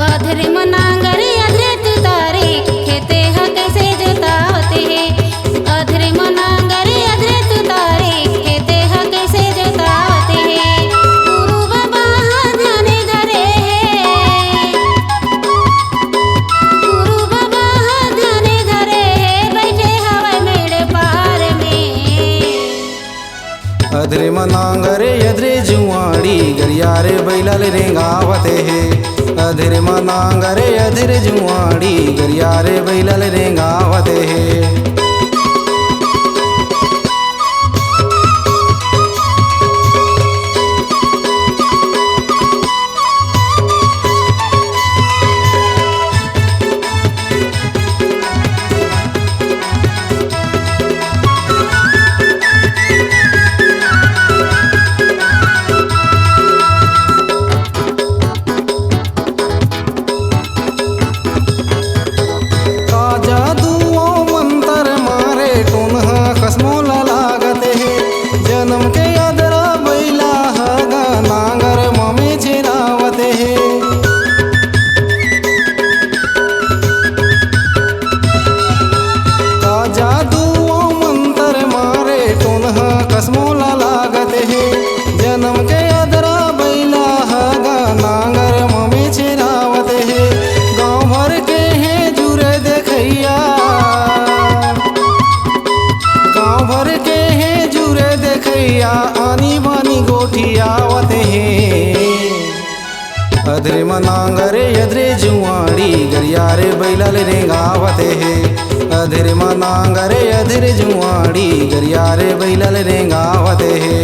अधरे मनांगर अधरे तुतारे खेते ह कैसे जोतावते हैं। अधरे मनांगर अधरे तुतारे खेते ह कैसे जोतावते हैं। गुरु बाबा ध्यान धरे हैं। गुरु बाबा ध्यान धरे हैं। बैठे हवा मेरे पार में। अधरे मनांगरे अधरे जुआड़ी गरियारे बैलाल रेंगावते है। अधरे मनांगरे अधरे जुआड़ी गरियारे बैलाल रेंगावते है। कसमोला लागत है जन्म के अदरा बैला हगा नांगर मम्मी छिरावत है। गाँव भर के हैं जुरे देखैया। गाँव भर के हैं जुरे देखैया। आनी बानी गोठियावत है। अधरे मनांगरे अधरे जुआड़ी गरियारे बैलाल रेंगावत है। अधरे मनांगरे अधरे जुआड़ी गरियारे बैलाल रेंगावत है।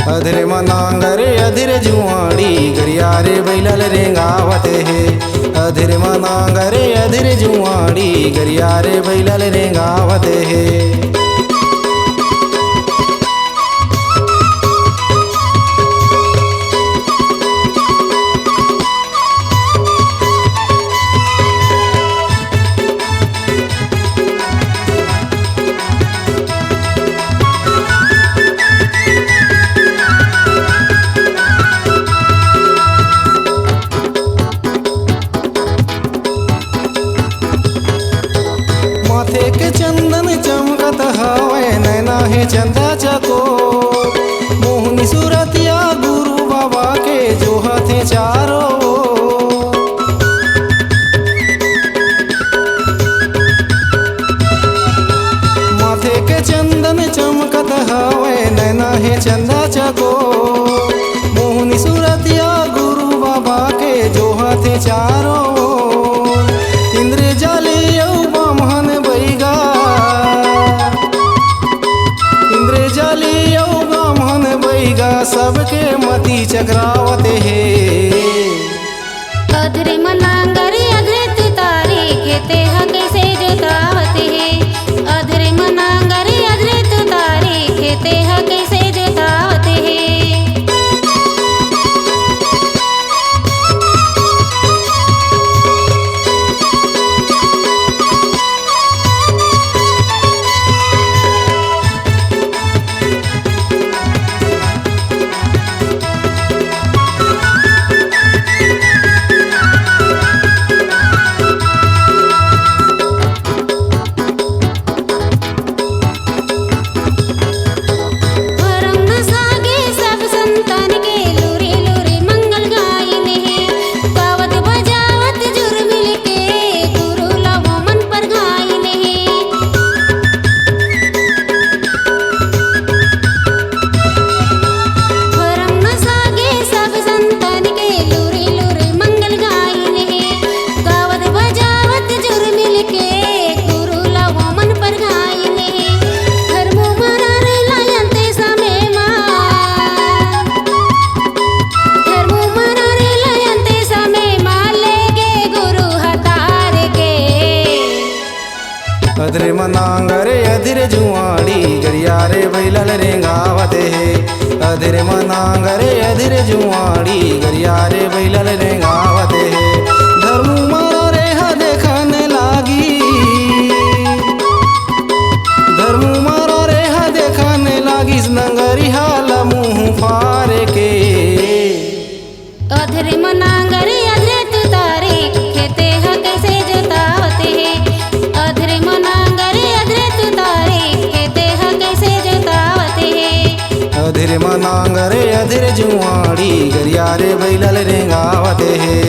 अधरे मनांगरे अधरे जुआड़ी गरियारे बैलाल रेंगावत है। अधरे मनांगरे अधरे जुआड़ी गरियारे बैलाल रेंगावत है। माथे के चंदन चमकत हवे नैना है चंदा चको। मोहनी सूरतिया गुरु बाबा के जो हाथे चारो। माथे के चंदन चमकत हवे नैना है चंदा चको। मोहनी सूरतिया गुरु बाबा के जो हाथे चारो। इंद्र जाली बामहन बैगा। इंद्र जाली बामहन बैगा सबके मती चक्रावत है। अधरे मनांगर अधरे तुतारे खेते अधरे मनांगर अधीर जुआड़ी गरिया रे बैलल रेंगावते हे अधरे मनांगर अधीर जुआड़ी गरिया रे बैलल रेंगावते हे धर्म मारा रेहा देखने लागी धर्म मारा रेहा देखने लागी नंगरी हाल मुँह फारे के अधरे मनांगर अधरे तुतारे खेते ह कैसे जोतावते हे अधरे मनांगर अधरे तुतारे खेते ह कैसे जोतावते हे अधीर मनांगर अधीर जुआड़ी गरिया रे बैलल रेंगावते हे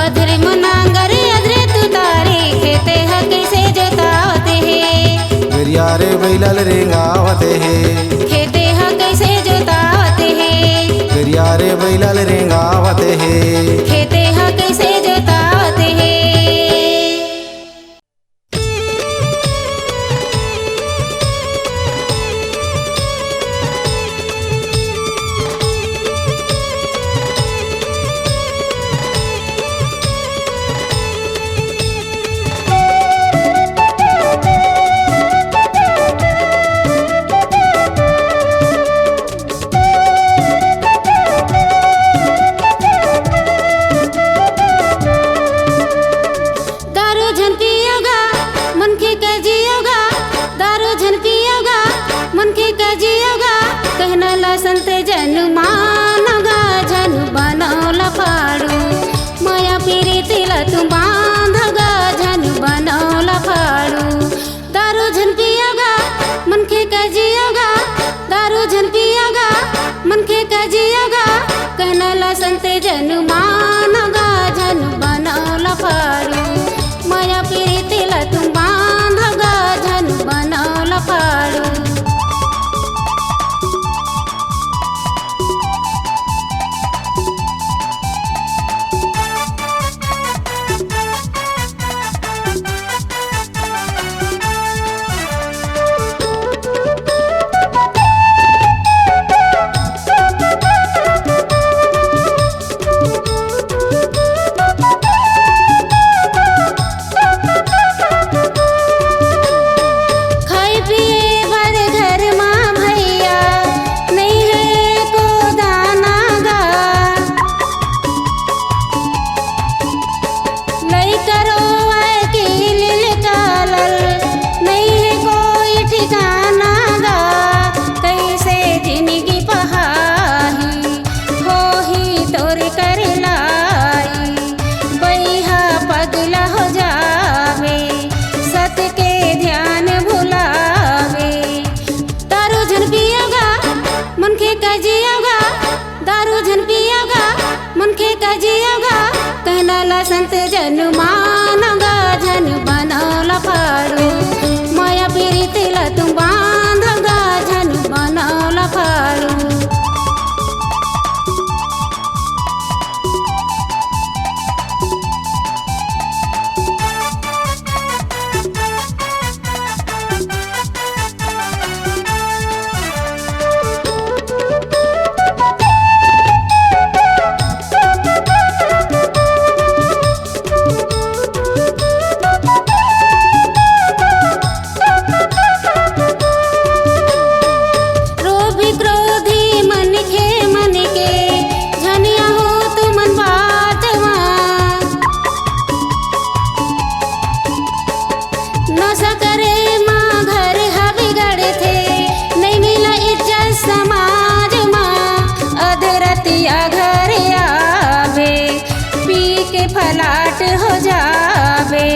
अधरे मनांगर अधरे तुतारे खेते ह कैसे जोतावते हे गरिया रे बैलल रेंगावते हे खेते ह कैसे जोतावते हे गरिया रे बैलल रेंगावते हे खेते ह कैसे जोतावते हे दारू झन पियोगा मन के कजियोगा दारू झन पियोगा मन के कजियोगा कहना ला संत जन मानोगा जन बनौला फाड़ू माया पीरितिला तुम बांधोगा जन बनौला फाड़ू दारू झन पियोगा मन के कजियोगा दारू झन पियोगा मन के कजियोगा कहना ला संत जन मानोगा जन बनौला फाड़ू माया पीरितिला तुम बांधोगा जन बनौला फाड़ू खाए पिए भर घर माँ भैया नहीं है को दाना गा नहीं करो वकील निकालल नहीं है कोई ठिकाना गा कैसे जिंदगी पहाही हो ही तोर कर लाई बैहा पगला हो जावे सत के ध्यान भुलावे दारू झन पियोगा मन के कजियोगा दारू झन पियोगा मन के कजियोगा कहना ला संत जन मानोगा जन बनौला फाड़ू माया पीरितिला तुम बांधोगा जन बनौला फाड़ू रोभी क्रोधी मन के झनिया हो तुमन बात नशा करे माँ घर हा बिगड़े थे नहीं मिला इज्जत समाज माँ अधरतिया घर आवे पी के फलाट हो जावे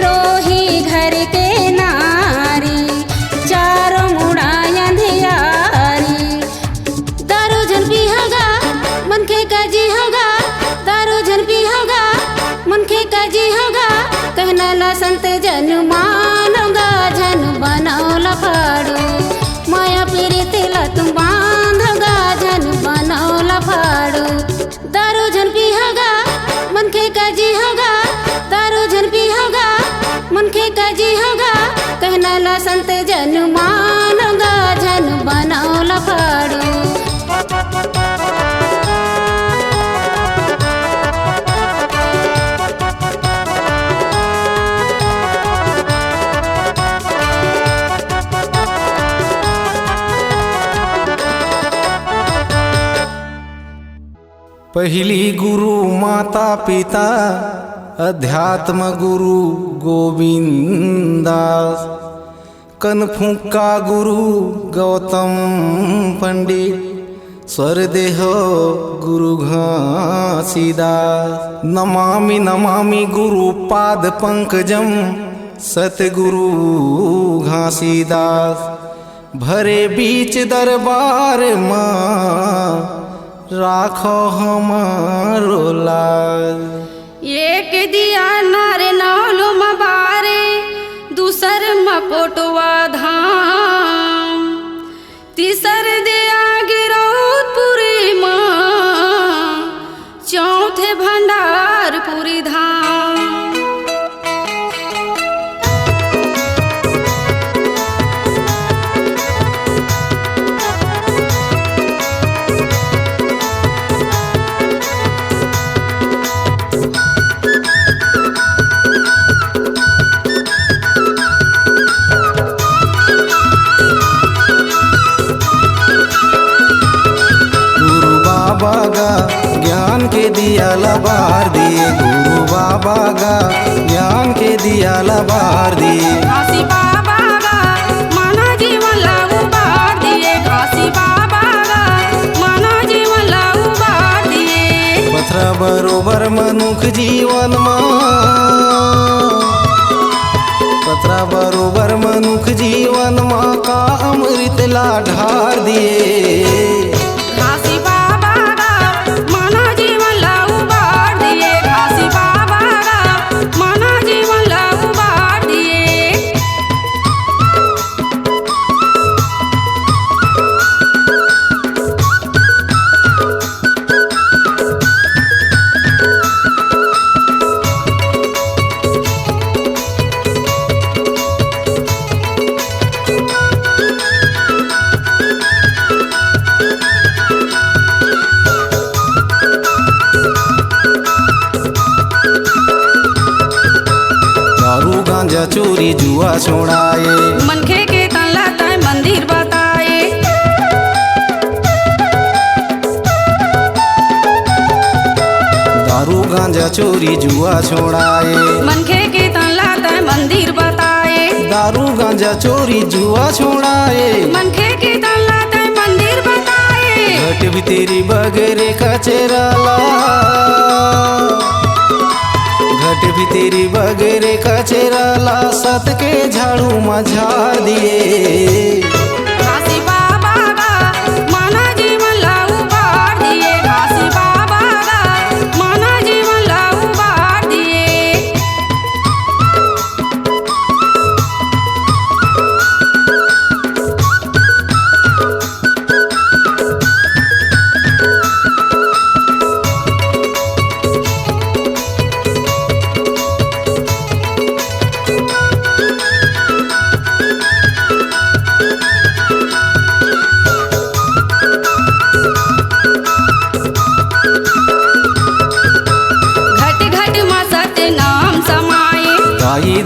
रोही घर के नारी चारों मुड़ाया अंधियारी दारू झन पियोगा मन के कजी होगा दारू झन पियोगा मन के कजी होगा कहना ला संत जन मानोगा जन बनौला फाड़ू माया पीरितिला तुम बांधोगा जन बनौला फाड़ू दारू झन पियोगा मन के कजी होगा दारू झन पियोगा मन के कजी होगा कहना ला संत जन मानोगा जन बनौला फाड़ू पहिली गुरु माता पिता अध्यात्म गुरु गोविंदास, कनफुक्का गुरु गौतम पंडित, स्वरदेह गुरु घासीदास। नमामि नमामि गुरु पाद पंकजम सतगुरु घासीदास। भरे बीच दरबार माँ राखो हमारो लाज। एक दिया नारे नौलो मबारे, दूसर मकोटवा धाम, तीसर दिया गिरौदपुरी माँ, चौथे भंडारपुरी धाम। ज्ञान के दिया लबार दिए, गुरु बाबा का ज्ञान के दिया लबार दिए। घासी बाबा का माना जीवन लाऊ बार दिए, घासी बाबा का माना जीवन लाऊ बार दिए। पथरा बरोबर मनुख जीवन मां, पथरा बरोबर मनुख जीवन मां का अमृत ला ढार दिए। चोरी जुआ छोड़ाए, मनखे के तन लाताए मंदिर बताए। दारू गांजा चोरी जुआ छोड़ाए, मनखे के तन लाताए मंदिर बताए। दारू गांजा चोरी जुआ छोड़ाए, मनखे के तन लाताए मंदिर बताए। घट भी तेरी बगरे का चेराला, घट भी तेरी बगरे का चेराला, सत के झाड़ू मझार दिए। घासी बाबा का माना जीवन लाऊ बार दिए, घासी बाबा का माना जीवन लाऊ बार दिए।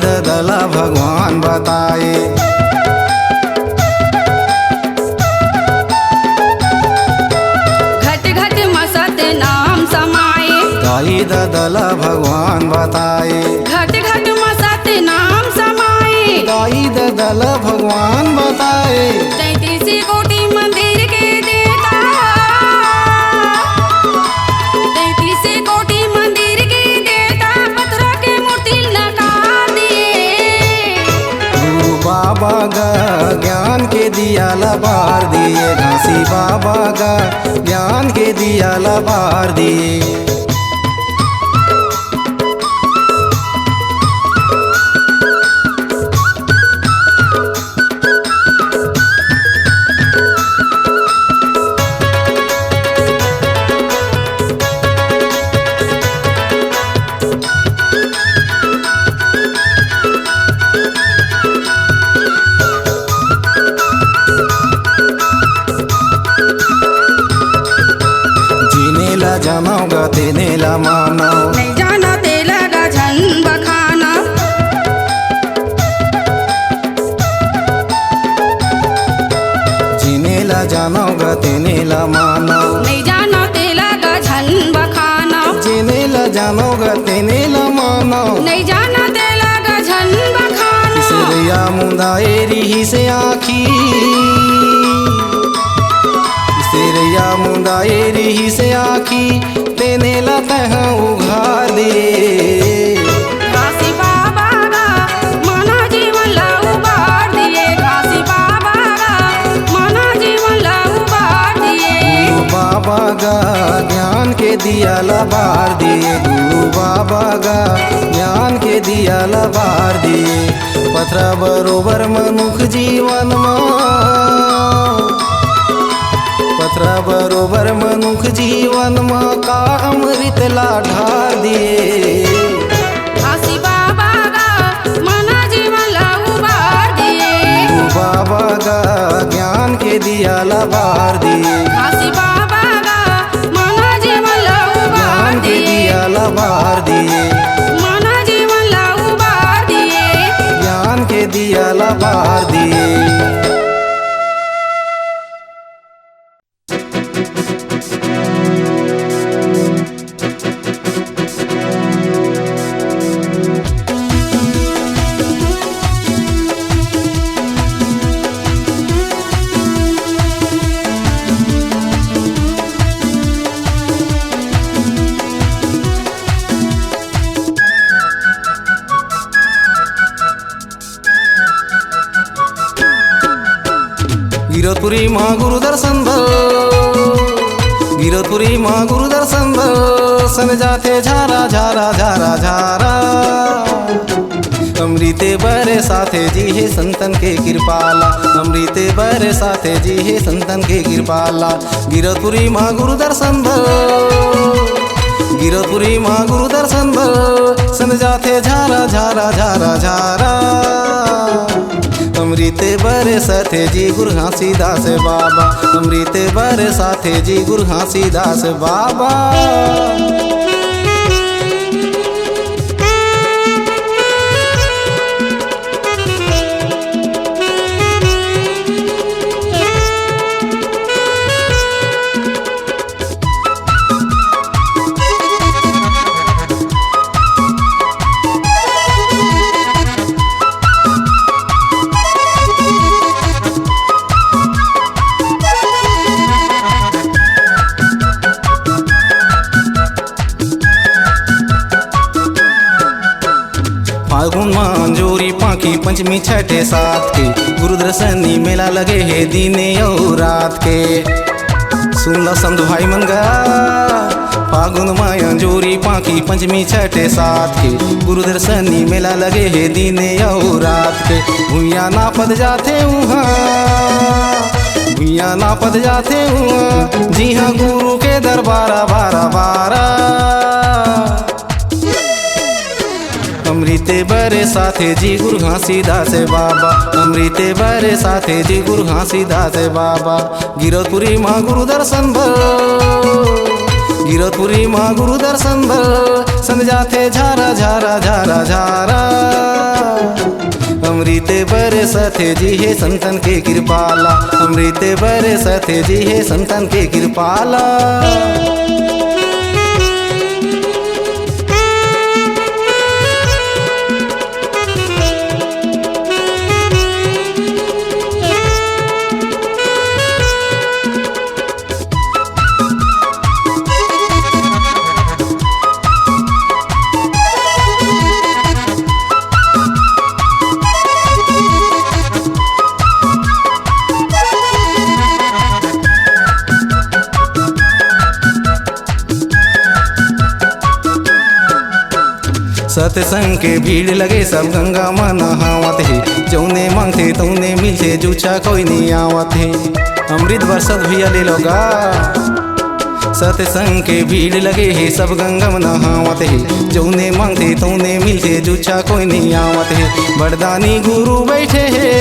ददला भगवान बताए, घट घट मसत नाम समाए। दाई ददला भगवान बताए, घट घट मसत नाम समाए। दाई ददला भगवान बताए। 33 कोटि मंदिर के देता, 33 कोटि मंदिर के देता, पत्थर के मूर्ति नकार दिए। गुरु बाबा का ज्ञान के दिया लबार दिए, घासी बाबा का ज्ञान के दिया लबार दिए। जानाओगा तेने ला माना, नहीं जाना तेला का झन बखाना। जीने ला जानाओगा तेने ला माना, नहीं जाना तेला का झन बखाना। जानो गतेने ला मानो नहीं जाना तेला गझन बखानो इसरैया मुंदा एरी से आखी इसरैया मुंदा एरी से आखी तेने ला तह उघार दे काशी बाबा गा मना जीवन ला उबार दिए काशी बाबा गा मना जीवन ला उबार दिए गुरु बाबा गा ज्ञान के दिया लबार दिए गुरु बाबा गा ज्ञान के दिया लबार दिए पथरा बरोबर मनुख जीवन पथरा बरोबर मनुख जीवन का अमृत ला ढार दिए काशी बाबा गा मना जीवन ला उबार दिए गुरु बाबा गा ज्ञान के दिया लबार दिए काशी बाबा गा मना जीवन ला उबार ज्ञान के दिए दिया लबार दिए मना जीवन ला उबार दिए ज्ञान के दिया लबार दिए गिरतपुरी माँ गुरु दर्शन भर गिरतपुरी माँ गुरु दर्शन भर सन जाते झारा झारा झारा झारा अमृते बरे साथे जी हे संतन के कृपाला अमृते बरे साथे जी हे संतन के कृपाला गिरतपुरी माँ गुरु दर्शन भर गिरतपुरी माँ गुरु दर्शन भर सन जाते झारा झारा झारा झारा अमृते बरे साथे जी गुरु घासीदास बाबा अमृते बरे साथे जी गुरु घासीदास बाबा फागुन मंजूरी पाखी पंचमी छठे सात के गुरु दर्शनी मेला लगे है दिने और रात के सुन लो समझ भाई मन गा फागुन मंजूरी पाखी पंचमी छठे सात के गुरु दर्शनी मेला लगे है दिने और रात के भूया ना पद जाते वहाँ भूया ना पद जाते वहाँ जी हाँ गुरु के दरबारा बारा बारा अमृते बरे साथे जी गुरु घासीदास बाबा अमृते बरे साथे जी गुरु घासीदास बाबा गिरतपुरी माँ गुरु दर्शन भर गिरतपुरी माँ गुरु दर्शन भर सन जाते झारा झारा झारा झारा अमृते बरे साथे जी हे संतन के कृपाला अमृते बरे साथे जी हे संतन के कृपाला सत्संग के भीड़ लगे सब गंगा में नहावत है जौने मांगते तौने मिलते जूछा कोई नहीं आवत है अमृत बरसत भैया ले लोगा सत्संग के भीड़ लगे है सब गंगा में नहावत है जौने मांगते तौने मिलते जूछा कोई नहीं आवत है बरदानी गुरु बैठे है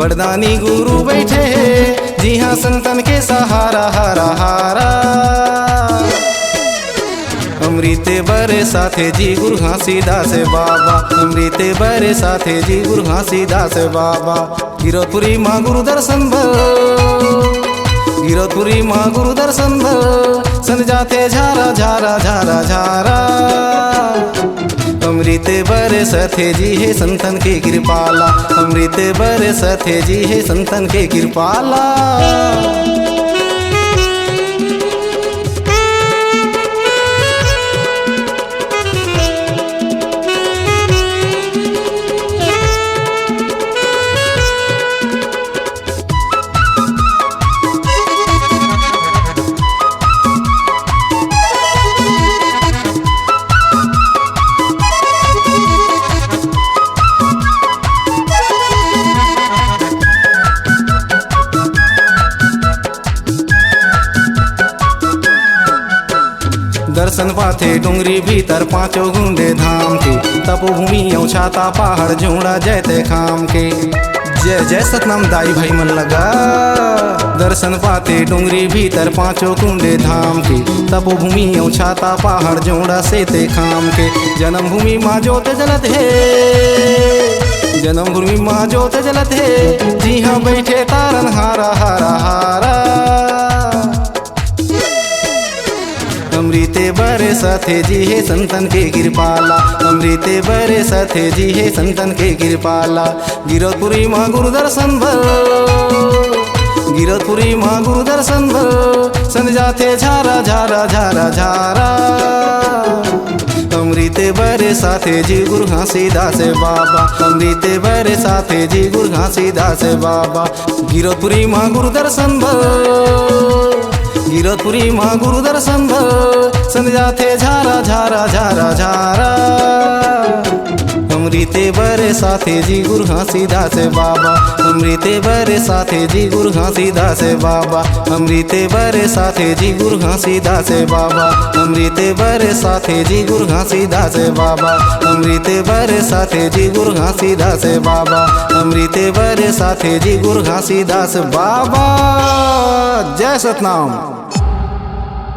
बरदानी गुरु बैठे है जी हाँ संतन के सहारा हारा हारा अमृते बरे साथे जी गुरु घासीदास बाबा अमृते बरे साथे जी गुरु घासीदास बाबा गिरतपुरी माँ गुरु दर्शन भर गिरतपुरी माँ गुरु दर्शन भर सन सन जाते झारा झारा झारा झारा अमृत बरसत है जी है संतन के कृपाला अमृत बरसत है जी है संतन के कृपाला दर्शन पाथे डुंगरी भीतर पांचों गुंडे धाम के तपोभूमि छाता पहाड़ झूड़ा जयते खाम के जय जय सतनाम दाई भाई मन लगा दर्शन पाते डुंगरी भीतर पांचों कुंडे धाम के तपोभूमि छाता पहाड़ जोड़ा से ते खाम के जन्मभूमि माँ जोत जलत है जन्मभूमि माँ जोत जलत है जी हाँ बैठे तारन हारा हारा हारा अमृते बरसत है जी है संतन के कृपाला अमृते बरसत है जी है संतन के कृपाला गिरधपुरी माँ गुरु दर्शन भर गिरधपुरी माँ गुरु दर्शन भर सन जाते झारा झारा झारा झारा अमृते बरसत है जी गुरु घासीदास बाबा अमृते बरसत है जी गुरु घासीदास बाबा गिरधपुरी माँ गुरु दर्शन भर गिरधपुरी माँ गुरु दर्शन भर सन जाते झारा झारा झारा झारा अमृते बरसत है जी गुरु घासीदास बाबा अमृते बरसत है जी गुरु घासीदास बाबा अमृते बरसत है जी गुरु घासीदास बाबा अमृते बरसत है जी गुरु घासीदास बाबा अमृते बरसत है जी गुरु घासीदास बाबा अमृते बरसत है जी गुरु घासीदास बाबा जय Satnam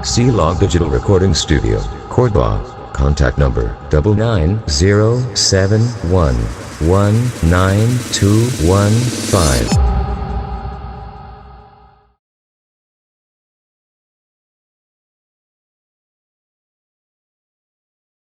C-Log Digital Recording Studio, Cordoba. Contact number 9907119215.